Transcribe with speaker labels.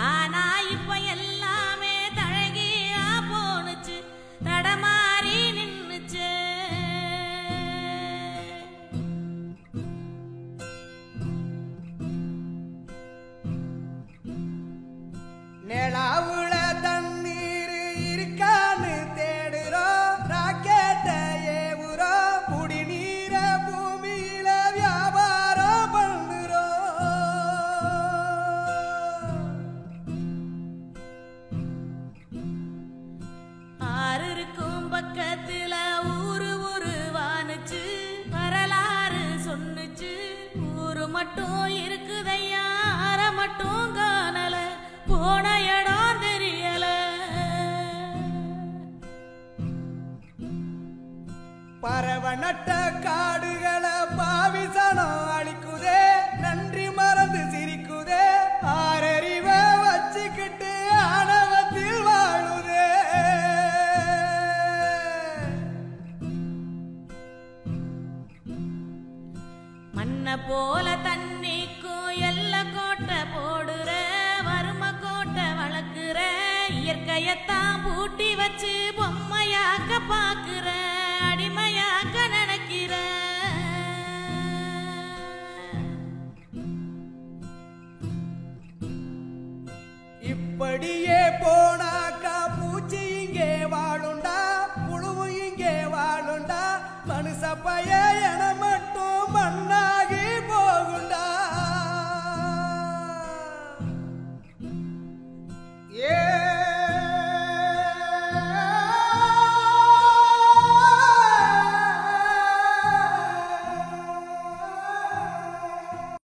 Speaker 1: ஆனா இப்ப எல்லாமே தழகியா போனுச்சு, தடமாறி நின்னுச்சு.
Speaker 2: நிலாவுல தண்ணீர் இருக்கான்னு தேடுறோம், ராக்கெட்ட ஏவுறோம், குடிநீர பூமியில வியாபாரம் பண்ணுறோம்.
Speaker 1: ஆறு இருக்கும் பக்கத்துல ஊரு வானுச்சு, வரலாறு சொன்னுச்சு. ஊரு மட்டும் இருக்குதையா, ஆற மட்டும் காணல, போன இடம் தெரியல.
Speaker 2: பறவை நட்ட காடுகளை பாவிசனம் அழிக்குதே, நன்றி மறந்து சிரிக்குதே, ஆறறிவ வச்சுக்கிட்டு ஆணவத்தில் வாழுதே.
Speaker 1: மண்ண போல தண்ணிக்கும் எல்ல கோட்டை போடுற, வறும கோட்டை வளர்க்குற, இயற்கையத்தான் பூட்டி வச்சு பொம்மையாக்க பாக்குற, அடிமையாக்க நினைக்கிற.
Speaker 2: இப்படியே போனாக்கா பூச்சி இங்கே வாழுண்டா, புழுவும் இங்கே வாழுண்டா, மனுஷ பய